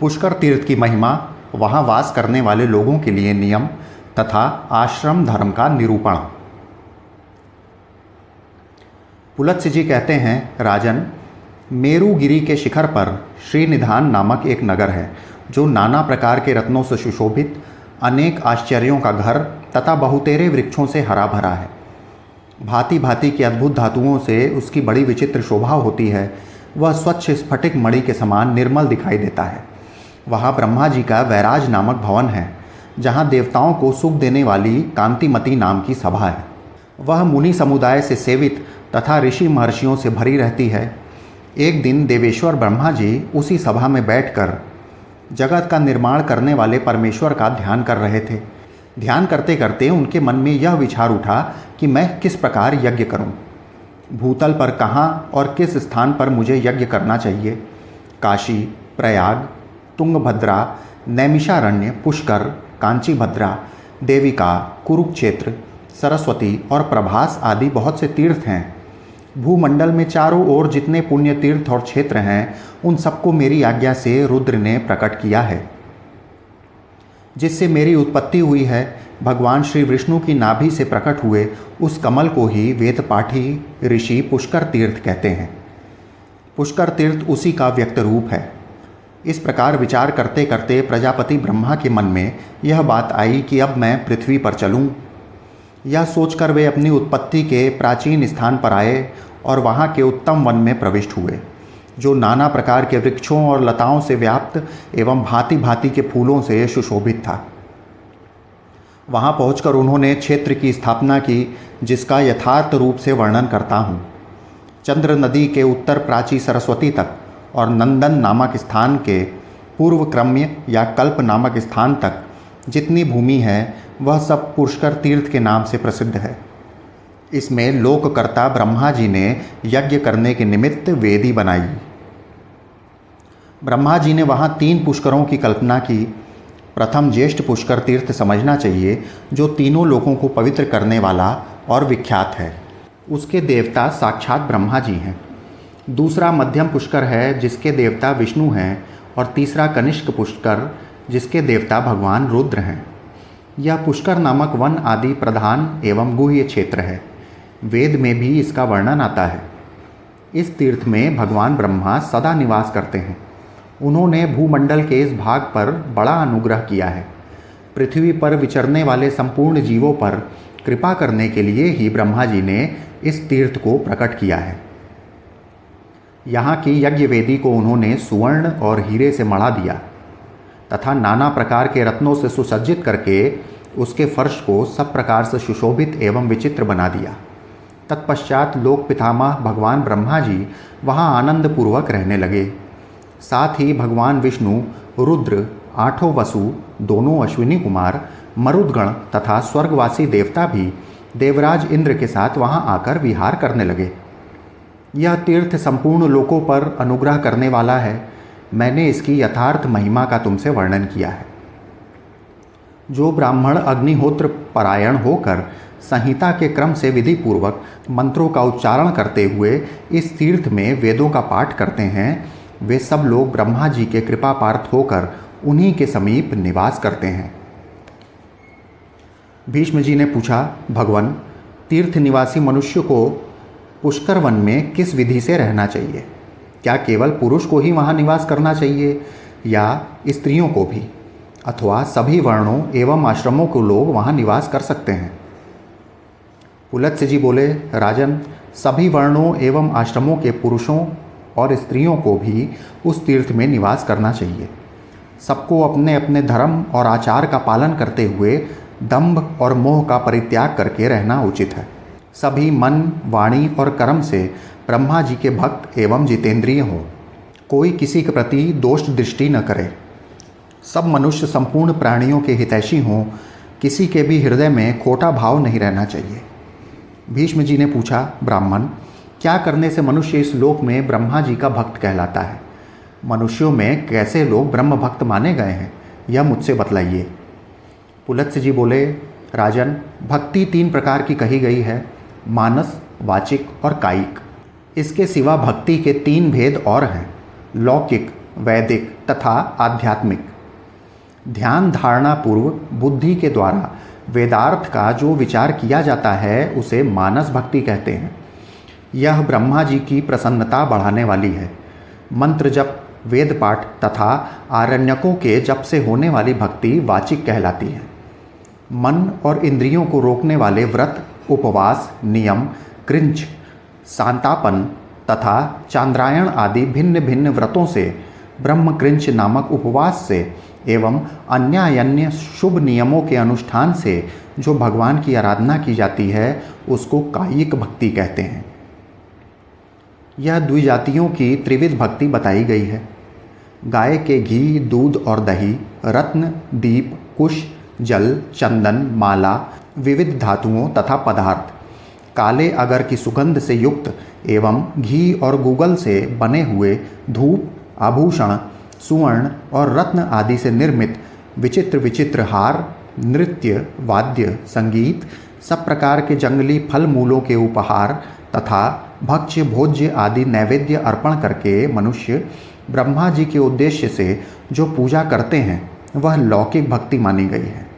पुष्कर तीर्थ की महिमा, वहाँ वास करने वाले लोगों के लिए नियम तथा आश्रम धर्म का निरूपण। पुलत्स्य जी कहते हैं, राजन, मेरुगिरी के शिखर पर श्रीनिधान नामक एक नगर है जो नाना प्रकार के रत्नों से सुशोभित, अनेक आश्चर्यों का घर तथा बहुतेरे वृक्षों से हरा भरा है। भांति भांति की अद्भुत धातुओं से उसकी बड़ी विचित्र शोभा होती है। वह स्वच्छ स्फटिक मणि के समान निर्मल दिखाई देता है। वहाँ ब्रह्मा जी का वैराज नामक भवन है, जहाँ देवताओं को सुख देने वाली कांतिमती नाम की सभा है। वह मुनि समुदाय से सेवित तथा ऋषि महर्षियों से भरी रहती है। एक दिन देवेश्वर ब्रह्मा जी उसी सभा में बैठकर जगत का निर्माण करने वाले परमेश्वर का ध्यान कर रहे थे। ध्यान करते करते उनके मन में यह विचार उठा कि मैं किस प्रकार यज्ञ करूं। भूतल पर कहाँ और किस स्थान पर मुझे यज्ञ करना चाहिए। काशी, प्रयाग, तुंगभद्रा, नैमिषारण्य, पुष्कर, कांचीभद्रा, देविका, कुरुक्षेत्र, सरस्वती और प्रभास आदि बहुत से तीर्थ हैं। भूमंडल में चारों ओर जितने पुण्य तीर्थ और क्षेत्र हैं, उन सबको मेरी आज्ञा से रुद्र ने प्रकट किया है। जिससे मेरी उत्पत्ति हुई है, भगवान श्री विष्णु की नाभि से प्रकट हुए उस कमल को ही वेदपाठी ऋषि पुष्कर तीर्थ कहते हैं। पुष्कर तीर्थ उसी का व्यक्त रूप है। इस प्रकार विचार करते करते प्रजापति ब्रह्मा के मन में यह बात आई कि अब मैं पृथ्वी पर चलूं। यह सोचकर वे अपनी उत्पत्ति के प्राचीन स्थान पर आए और वहाँ के उत्तम वन में प्रविष्ट हुए, जो नाना प्रकार के वृक्षों और लताओं से व्याप्त एवं भांति भांति के फूलों से सुशोभित था। वहाँ पहुंचकर उन्होंने क्षेत्र की स्थापना की, जिसका यथार्थ रूप से वर्णन करता हूँ। चंद्र नदी के उत्तर प्राची सरस्वती तक और नंदन नामक स्थान के पूर्व क्रम्य या कल्प नामक स्थान तक जितनी भूमि है, वह सब पुष्कर तीर्थ के नाम से प्रसिद्ध है। इसमें लोककर्ता ब्रह्मा जी ने यज्ञ करने के निमित्त वेदी बनाई। ब्रह्मा जी ने वहाँ 3 पुष्करों की कल्पना की। प्रथम ज्येष्ठ पुष्कर तीर्थ समझना चाहिए, जो तीनों लोगों को पवित्र करने वाला और विख्यात है। उसके देवता साक्षात ब्रह्मा जी हैं। दूसरा मध्यम पुष्कर है, जिसके देवता विष्णु हैं, और तीसरा कनिष्क पुष्कर, जिसके देवता भगवान रुद्र हैं। यह पुष्कर नामक वन आदि प्रधान एवं गुह्य क्षेत्र है। वेद में भी इसका वर्णन आता है। इस तीर्थ में भगवान ब्रह्मा सदा निवास करते हैं। उन्होंने भूमंडल के इस भाग पर बड़ा अनुग्रह किया है। पृथ्वी पर विचरने वाले संपूर्ण जीवों पर कृपा करने के लिए ही ब्रह्मा जी ने इस तीर्थ को प्रकट किया है। यहाँ की यज्ञ वेदी को उन्होंने सुवर्ण और हीरे से मढ़ा दिया तथा नाना प्रकार के रत्नों से सुसज्जित करके उसके फर्श को सब प्रकार से सुशोभित एवं विचित्र बना दिया। तत्पश्चात लोक पितामह भगवान ब्रह्मा जी वहाँ आनंद पूर्वक रहने लगे। साथ ही भगवान विष्णु, रुद्र, 8 वसु, दोनों अश्विनी कुमार, मरुदगण तथा स्वर्गवासी देवता भी देवराज इंद्र के साथ वहाँ आकर विहार करने लगे। यह तीर्थ संपूर्ण लोकों पर अनुग्रह करने वाला है। मैंने इसकी यथार्थ महिमा का तुमसे वर्णन किया है। जो ब्राह्मण अग्निहोत्र परायण होकर संहिता के क्रम से विधि पूर्वक मंत्रों का उच्चारण करते हुए इस तीर्थ में वेदों का पाठ करते हैं, वे सब लोग ब्रह्मा जी के कृपा पात्र होकर उन्हीं के समीप निवास करते हैं। भीष्म जी ने पूछा, भगवान, तीर्थ निवासी मनुष्य को पुष्कर वन में किस विधि से रहना चाहिए? क्या केवल पुरुष को ही वहाँ निवास करना चाहिए या स्त्रियों को भी, अथवा सभी वर्णों एवं आश्रमों को लोग वहाँ निवास कर सकते हैं? पुलत्स्य जी बोले, राजन, सभी वर्णों एवं आश्रमों के पुरुषों और स्त्रियों को भी उस तीर्थ में निवास करना चाहिए। सबको अपने अपने धर्म और आचार का पालन करते हुए दंभ और मोह का परित्याग करके रहना उचित है। सभी मन, वाणी और कर्म से ब्रह्मा जी के भक्त एवं जितेंद्रिय हों। कोई किसी के प्रति दोष दृष्टि न करे। सब मनुष्य संपूर्ण प्राणियों के हितैषी हों। किसी के भी हृदय में खोटा भाव नहीं रहना चाहिए। भीष्म जी ने पूछा, ब्राह्मण, क्या करने से मनुष्य इस लोक में ब्रह्मा जी का भक्त कहलाता है? मनुष्यों में कैसे लोग ब्रह्म भक्त माने गए हैं, यह मुझसे बतलाइए। पुलत्स्य जी बोले, राजन, भक्ति 3 प्रकार की कही गई है। मानस, वाचिक और कायिक। इसके सिवा भक्ति के 3 भेद और हैं, लौकिक, वैदिक तथा आध्यात्मिक। ध्यान धारणा पूर्व बुद्धि के द्वारा वेदार्थ का जो विचार किया जाता है उसे मानस भक्ति कहते हैं। यह ब्रह्मा जी की प्रसन्नता बढ़ाने वाली है। मंत्र जप, वेद पाठ तथा आरण्यकों के जप से होने वाली भक्ति वाचिक कहलाती है। मन और इंद्रियों को रोकने वाले व्रत, उपवास, नियम, कृंच, शांतापन तथा चांद्रायण आदि भिन्न भिन्न व्रतों से, ब्रह्म कृंच नामक उपवास से एवं अन्य शुभ नियमों के अनुष्ठान से जो भगवान की आराधना की जाती है उसको कायिक भक्ति कहते हैं। यह द्विजातियों की त्रिविध भक्ति बताई गई है। गाय के घी, दूध और दही, रत्न, दीप, कुश, जल, चंदन, माला, विविध धातुओं तथा पदार्थ, काले अगर की सुगंध से युक्त एवं घी और गूगल से बने हुए धूप, आभूषण, सुवर्ण और रत्न आदि से निर्मित विचित्र विचित्र हार, नृत्य, वाद्य, संगीत, सब प्रकार के जंगली फल मूलों के उपहार तथा भक्ष्य भोज्य आदि नैवेद्य अर्पण करके मनुष्य ब्रह्मा जी के उद्देश्य से जो पूजा करते हैं वह लौकिक भक्ति मानी गई है।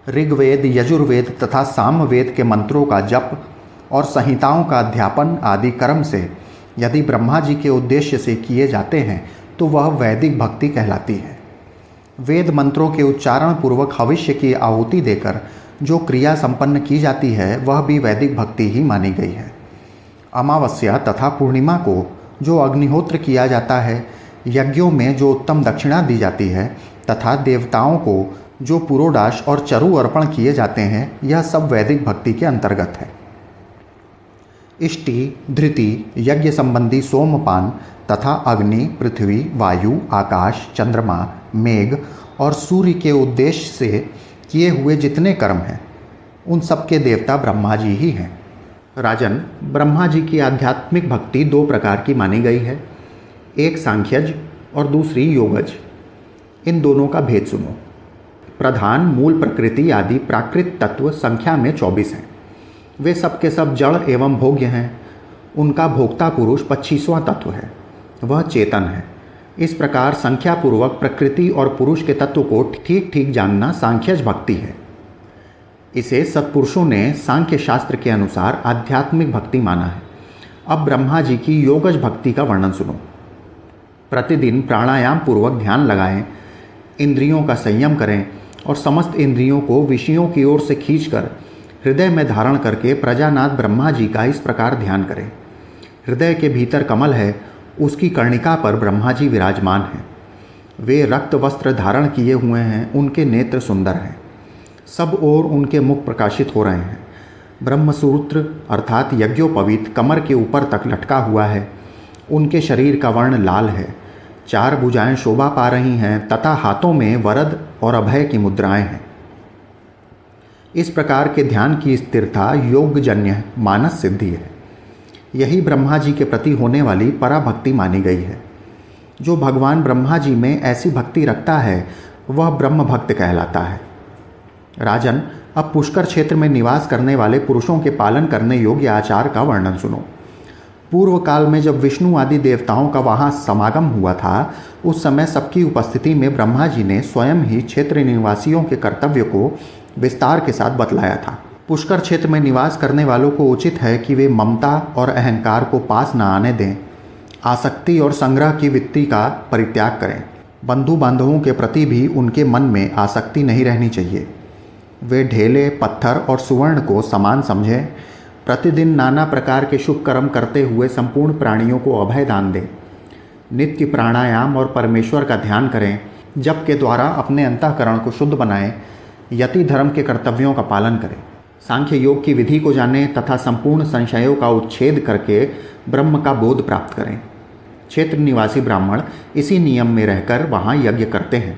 ऋग्वेद, यजुर्वेद तथा सामवेद के मंत्रों का जप और संहिताओं का अध्यापन आदि कर्म से यदि ब्रह्मा जी के उद्देश्य से किए जाते हैं तो वह वैदिक भक्ति कहलाती है। वेद मंत्रों के उच्चारण पूर्वक हविष्य की आहुति देकर जो क्रिया संपन्न की जाती है वह भी वैदिक भक्ति ही मानी गई है। अमावस्या तथा पूर्णिमा को जो अग्निहोत्र किया जाता है, यज्ञों में जो उत्तम दक्षिणा दी जाती है तथा देवताओं को जो पुरोडाश और चरु अर्पण किए जाते हैं, यह सब वैदिक भक्ति के अंतर्गत है। इष्टि, धृति, यज्ञ संबंधी सोमपान तथा अग्नि, पृथ्वी, वायु, आकाश, चंद्रमा, मेघ और सूर्य के उद्देश्य से किए हुए जितने कर्म हैं उन सब के देवता ब्रह्मा जी ही हैं। राजन, ब्रह्मा जी की आध्यात्मिक भक्ति 2 प्रकार की मानी गई है, एक सांख्यज और दूसरी योगज। इन दोनों का भेद सुनो। प्रधान, मूल, प्रकृति आदि प्राकृत तत्व संख्या में 24 हैं। वे सब के सब जड़ एवं भोग्य हैं। उनका भोक्ता पुरुष 25वां तत्व है, वह चेतन है। इस प्रकार संख्या पूर्वक प्रकृति और पुरुष के तत्व को ठीक ठीक जानना सांख्यज भक्ति है। इसे सत्पुरुषों ने सांख्य शास्त्र के अनुसार आध्यात्मिक भक्ति माना है। अब ब्रह्मा जी की योगज भक्ति का वर्णन सुनो। प्रतिदिन प्राणायाम पूर्वक ध्यान लगाएं, इंद्रियों का संयम करें और समस्त इंद्रियों को विषयों की ओर से खींचकर हृदय में धारण करके प्रजानाथ ब्रह्मा जी का इस प्रकार ध्यान करें। हृदय के भीतर कमल है, उसकी कर्णिका पर ब्रह्मा जी विराजमान हैं। वे रक्त वस्त्र धारण किए हुए हैं, उनके नेत्र सुंदर हैं। सब ओर उनके मुख प्रकाशित हो रहे हैं। ब्रह्मसूत्र अर्थात यज्ञोपवीत कमर के ऊपर तक लटका हुआ है। उनके शरीर का वर्ण लाल है। 4 भुजाएं शोभा पा रही हैं तथा हाथों में वरद और अभय की मुद्राएं हैं। इस प्रकार के ध्यान की स्थिरता योगजन्य मानस सिद्धि है। यही ब्रह्मा जी के प्रति होने वाली पराभक्ति मानी गई है। जो भगवान ब्रह्मा जी में ऐसी भक्ति रखता है वह ब्रह्म भक्त कहलाता है। राजन, अब पुष्कर क्षेत्र में निवास करने वाले पुरुषों के पालन करने योग्य आचार का वर्णन सुनो। पूर्व काल में जब विष्णु आदि देवताओं का वहाँ समागम हुआ था, उस समय सबकी उपस्थिति में ब्रह्मा जी ने स्वयं ही क्षेत्र निवासियों के कर्तव्य को विस्तार के साथ बतलाया था। पुष्कर क्षेत्र में निवास करने वालों को उचित है कि वे ममता और अहंकार को पास न आने दें, आसक्ति और संग्रह की वृत्ति का परित्याग करें। बंधु बांधवों के प्रति भी उनके मन में आसक्ति नहीं रहनी चाहिए। वे ढेले, पत्थर और सुवर्ण को समान समझें। प्रतिदिन नाना प्रकार के शुभ कर्म करते हुए संपूर्ण प्राणियों को अभय दान दें। नित्य प्राणायाम और परमेश्वर का ध्यान करें। जप के द्वारा अपने अंतःकरण को शुद्ध बनाएं। यति धर्म के कर्तव्यों का पालन करें। सांख्य योग की विधि को जानें तथा संपूर्ण संशयों का उच्छेद करके ब्रह्म का बोध प्राप्त करें। क्षेत्र निवासी ब्राह्मण इसी नियम में रहकर वहाँ यज्ञ करते हैं।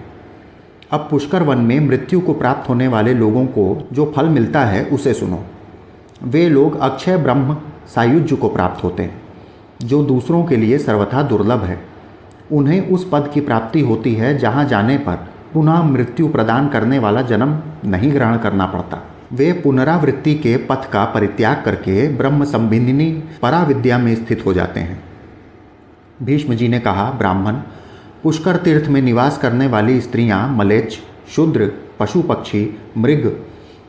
अब पुष्कर वन में मृत्यु को प्राप्त होने वाले लोगों को जो फल मिलता है उसे सुनो। वे लोग अक्षय ब्रह्म सायुज्य को प्राप्त होते हैं, जो दूसरों के लिए सर्वथा दुर्लभ है। उन्हें उस पद की प्राप्ति होती है जहाँ जाने पर पुनः मृत्यु प्रदान करने वाला जन्म नहीं ग्रहण करना पड़ता। वे पुनरावृत्ति के पथ का परित्याग करके ब्रह्म संबिंदिनी पराविद्या में स्थित हो जाते हैं। भीष्म जी ने कहा, ब्राह्मण, पुष्कर तीर्थ में निवास करने वाली स्त्रियां मलेच्छ, शूद्र, पशु पक्षी, मृग,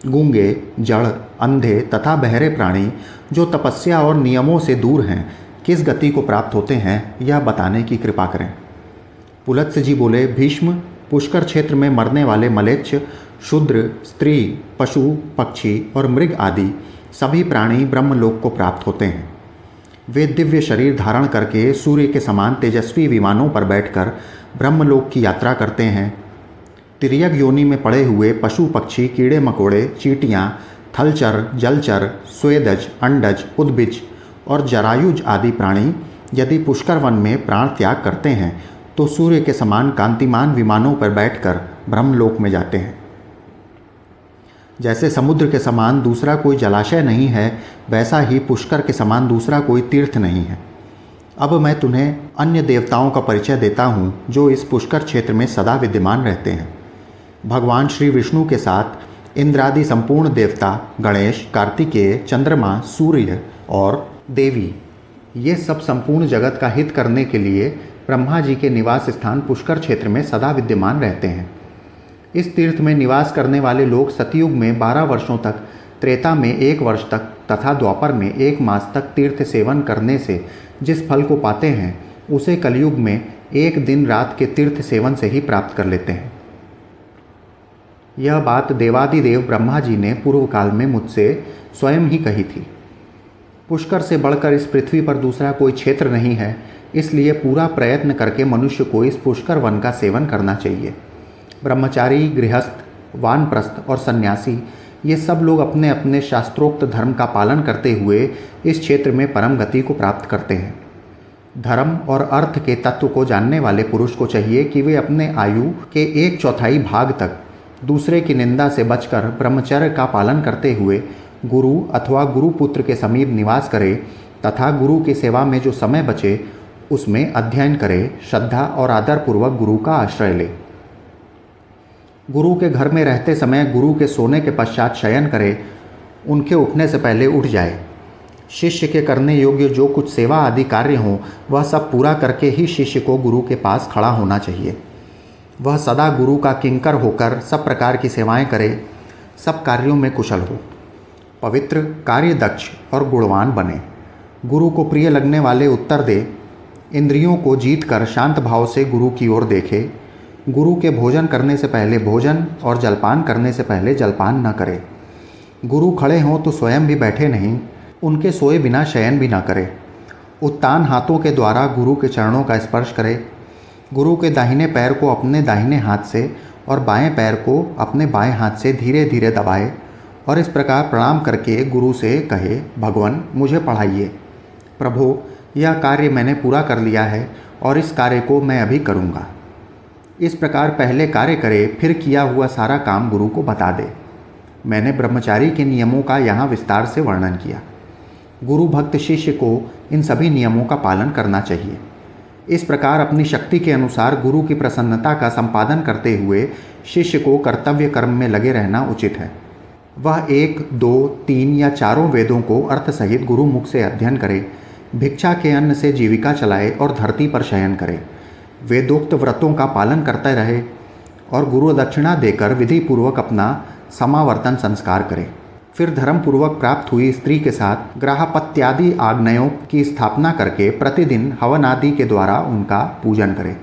गूंगे, जड़, अंधे तथा बहरे प्राणी जो तपस्या और नियमों से दूर हैं किस गति को प्राप्त होते हैं, यह बताने की कृपा करें। पुलत्स्य जी बोले, भीष्म, पुष्कर क्षेत्र में मरने वाले मलेच्छ, शूद्र, स्त्री, पशु पक्षी और मृग आदि सभी प्राणी ब्रह्मलोक को प्राप्त होते हैं। वे दिव्य शरीर धारण करके सूर्य के समान तेजस्वी विमानों पर बैठकर ब्रह्मलोक की यात्रा करते हैं। तिर्यक योनि में पड़े हुए पशु पक्षी, कीड़े मकोड़े, चींटियाँ, थलचर, जलचर, स्वेदज, अंडज, उद्भिज और जरायुज आदि प्राणी यदि पुष्कर वन में प्राण त्याग करते हैं तो सूर्य के समान कांतिमान विमानों पर बैठकर ब्रह्मलोक में जाते हैं। जैसे समुद्र के समान दूसरा कोई जलाशय नहीं है, वैसा ही पुष्कर के समान दूसरा कोई तीर्थ नहीं है। अब मैं तुम्हें अन्य देवताओं का परिचय देता हूँ जो इस पुष्कर क्षेत्र में सदा विद्यमान रहते हैं। भगवान श्री विष्णु के साथ इंद्रादि संपूर्ण देवता, गणेश, कार्तिकेय, चंद्रमा, सूर्य और देवी, ये सब संपूर्ण जगत का हित करने के लिए ब्रह्मा जी के निवास स्थान पुष्कर क्षेत्र में सदा विद्यमान रहते हैं। इस तीर्थ में निवास करने वाले लोग सतयुग में 12 वर्षों तक, त्रेता में 1 वर्ष तक तथा द्वापर में 1 मास तक तीर्थ सेवन करने से जिस फल को पाते हैं उसे कलयुग में 1 दिन रात के तीर्थ सेवन से ही प्राप्त कर लेते हैं। यह बात देवादिदेव ब्रह्मा जी ने पूर्व काल में मुझसे स्वयं ही कही थी। पुष्कर से बढ़कर इस पृथ्वी पर दूसरा कोई क्षेत्र नहीं है, इसलिए पूरा प्रयत्न करके मनुष्य को इस पुष्कर वन का सेवन करना चाहिए। ब्रह्मचारी, गृहस्थ, वानप्रस्थ और सन्यासी ये सब लोग अपने अपने शास्त्रोक्त धर्म का पालन करते हुए इस क्षेत्र में परम गति को प्राप्त करते हैं। धर्म और अर्थ के तत्व को जानने वाले पुरुष को चाहिए कि वे अपने आयु के 1/4 भाग तक दूसरे की निंदा से बचकर ब्रह्मचर्य का पालन करते हुए गुरु अथवा गुरुपुत्र के समीप निवास करे तथा गुरु की सेवा में जो समय बचे उसमें अध्ययन करे, श्रद्धा और आदरपूर्वक गुरु का आश्रय ले। गुरु के घर में रहते समय गुरु के सोने के पश्चात शयन करे, उनके उठने से पहले उठ जाए। शिष्य के करने योग्य जो कुछ सेवा आदि कार्य हों वह सब पूरा करके ही शिष्य को गुरु के पास खड़ा होना चाहिए। वह सदा गुरु का किंकर होकर सब प्रकार की सेवाएं करे, सब कार्यों में कुशल हो, पवित्र, कार्यदक्ष और गुणवान बने, गुरु को प्रिय लगने वाले उत्तर दे, इंद्रियों को जीत कर शांत भाव से गुरु की ओर देखे, गुरु के भोजन करने से पहले भोजन और जलपान करने से पहले जलपान न करे। गुरु खड़े हों तो स्वयं भी बैठे नहीं, उनके सोए बिना शयन भी न करे। उत्तान हाथों के द्वारा गुरु के चरणों का स्पर्श करे। गुरु के दाहिने पैर को अपने दाहिने हाथ से और बाएं पैर को अपने बाएं हाथ से धीरे धीरे दबाए और इस प्रकार प्रणाम करके गुरु से कहे, भगवान मुझे पढ़ाइए। प्रभु, यह कार्य मैंने पूरा कर लिया है और इस कार्य को मैं अभी करूँगा। इस प्रकार पहले कार्य करे, फिर किया हुआ सारा काम गुरु को बता दे। मैंने ब्रह्मचारी के नियमों का यहाँ विस्तार से वर्णन किया। गुरु भक्त शिष्य को इन सभी नियमों का पालन करना चाहिए। इस प्रकार अपनी शक्ति के अनुसार गुरु की प्रसन्नता का संपादन करते हुए शिष्य को कर्तव्य कर्म में लगे रहना उचित है। वह 1, 2, 3 या चारों वेदों को अर्थ सहित गुरु मुख से अध्ययन करे, भिक्षा के अन्न से जीविका चलाए और धरती पर शयन करे, वेदोक्त व्रतों का पालन करते रहे और गुरु दक्षिणा देकर विधि पूर्वक अपना समावर्तन संस्कार करे। फिर धर्म पूर्वक प्राप्त हुई स्त्री के साथ ग्राहपत्यादि आग्नेयों की स्थापना करके प्रतिदिन हवन आदि के द्वारा उनका पूजन करे।